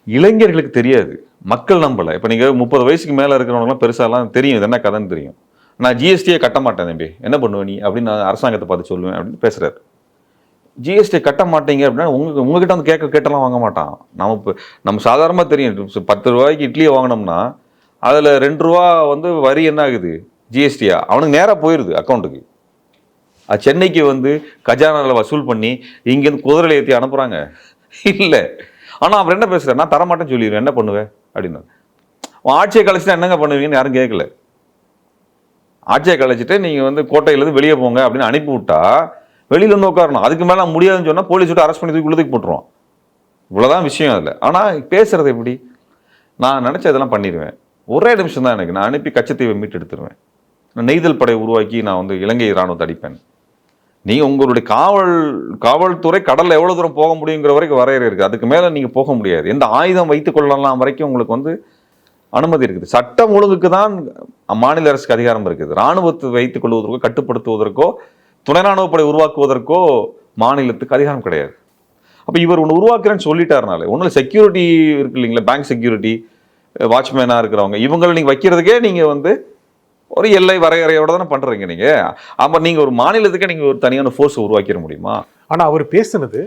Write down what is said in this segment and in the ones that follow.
இளைஞர்களுக்கு தெரியாது, மக்கள் நம்பலை. இப்போ நீங்கள் 30 வயசுக்கு மேலே இருக்கிறவங்களாம் பெருசாலாம் தெரியும், இது என்ன கதைன்னு தெரியும். நான் ஜிஎஸ்டியை கட்ட மாட்டேன் தம்பி, என்ன பண்ணுவேன் நீ அப்படின்னு நான் அரசாங்கத்தை பார்த்து சொல்லுவேன் அப்படின்னு பேசுகிறாரு. ஜிஎஸ்டி கட்ட மாட்டீங்க அப்படின்னா உங்ககிட்ட வந்து கேட்டெல்லாம் வாங்க மாட்டான். நம்ம சாதாரணமாக தெரியும், 10 ரூபாய்க்கு இட்லியை வாங்கினோம்னா அதில் 2 ரூபா வந்து வரி என்ன ஆகுது, ஜிஎஸ்டியா அவனுக்கு நேராக போயிடுது அக்கௌண்ட்டுக்கு. அது சென்னைக்கு வந்து கஜானாவில் வசூல் பண்ணி இங்கேருந்து குதிரையில் ஏற்றி அனுப்புகிறாங்க இல்லை. ஆனால் அவர் என்ன பேசுகிறார், நான் தரமாட்டேன்னு சொல்லிடுவேன், என்ன பண்ணுவேன் அப்படின்னு. ஆட்சியை கழிச்சுட்டு என்னங்க பண்ணுவீங்கன்னு யாரும் கேட்கல. ஆட்சியை கழிச்சிட்டு நீங்கள் வந்து கோட்டையிலேருந்து வெளியே போங்க அப்படின்னு அனுப்பி விட்டா வெளியில் வந்து உட்காரணும். அதுக்கு மேலே முடியாதுன்னு சொன்னால் போலீஸ் விட்டு அரெஸ்ட் பண்ணி தூக்கி உள்ளதுக்கு போட்டுருவோம். இவ்வளோதான் விஷயம் அதில். ஆனால் பேசுகிறது எப்படி, நான் நினச்ச இதெல்லாம் பண்ணிடுவேன், ஒரே நிமிஷம் தான் எனக்கு, நான் அனுப்பி கச்சத்தீவை மீட்டு எடுத்துருவேன், நான் நெய்தல் படை உருவாக்கி நான் வந்து இலங்கை இராணுவத்தை அடிப்பேன். நீங்கள் உங்களுடைய காவல்துறை கடலில் எவ்வளோ தூரம் போக முடியுங்கிற வரைக்கும் வரையறை இருக்குது, அதுக்கு மேலே நீங்கள் போக முடியாது. எந்த ஆயுதம் வைத்துக் கொள்ளலாம் வரைக்கும் உங்களுக்கு வந்து அனுமதி இருக்குது. சட்டம் ஒழுங்குக்கு தான் மாநில அரசுக்கு அதிகாரம் இருக்குது. இராணுவத்தை வைத்துக் கொள்வதற்கோ கட்டுப்படுத்துவதற்கோ துணை ராணுவப்படை உருவாக்குவதற்கோ மாநிலத்துக்கு அதிகாரம் கிடையாது. அப்போ இவர் ஒன்று உருவாக்குறேன்னு சொல்லிட்டாருனால ஒன்றும் செக்யூரிட்டி இருக்கு இல்லைங்களா, பேங்க் செக்யூரிட்டி, வாட்ச்மேனாக இருக்கிறவங்க, இவங்களை நீங்கள் வைக்கிறதுக்கே நீங்கள் வந்து ஒரு எல்லை வரையறையோட தானே பண்ணுறீங்க நீங்கள். அப்போ நீங்கள் ஒரு மாநிலத்துக்கே நீங்கள் ஒரு தனியான ஃபோர்ஸ் உருவாக்கிட முடியுமா? ஆனால் அவர் பேசுனது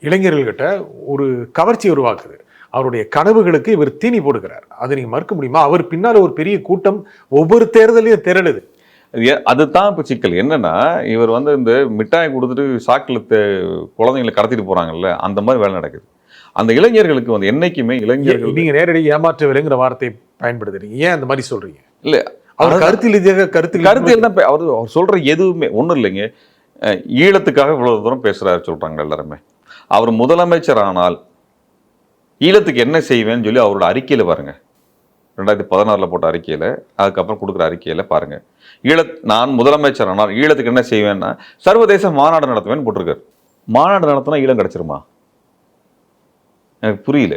இளைஞர்கள்கிட்ட ஒரு கவர்ச்சி உருவாக்குது. அவருடைய கனவுகளுக்கு இவர் தீனி போடுகிறார், அதை நீங்கள் மறுக்க முடியுமா? அவர் பின்னால் ஒரு பெரிய கூட்டம் ஒவ்வொரு தேர்தலையும் திரளுது. அதுதான் இப்போ சிக்கல் என்னன்னா, இவர் வந்து இந்த மிட்டாய் கொடுத்துட்டு சாக்கில் குழந்தைங்களை கடத்திட்டு போகிறாங்கல்ல, அந்த மாதிரி வேலை நடக்குது. அந்த இளைஞர்களுக்கு வந்து என்னைக்குமே இளைஞர்கள், நீங்கள் நேரடி ஏமாற்ற விலைங்கிற வார்த்தையை பயன்படுத்துறீங்க, ஏன் அந்த மாதிரி சொல்கிறீங்க? இல்லை, அவர் கருத்தில் தான் அவர் சொல்கிற எதுவுமே ஒன்றும் இல்லைங்க. ஈழத்துக்காக இவ்வளவு தூரம் பேசுகிறாரு சொல்கிறாங்க எல்லாருமே. அவர் முதலமைச்சர் ஆனால் ஈழத்துக்கு என்ன செய்வேன்னு சொல்லி அவரோட அறிக்கையில் பாருங்க, 2016 போட்ட அறிக்கையில், அதுக்கப்புறம் கொடுக்குற அறிக்கையில் பாருங்க, நான் முதலமைச்சர் ஆனால் ஈழத்துக்கு என்ன செய்வேன்னா சர்வதேச மாநாடு நடத்துவேன்னு போட்டிருக்காரு. மாநாடு நடத்தினா ஈழம் கிடைச்சிருமா? எனக்கு புரியல.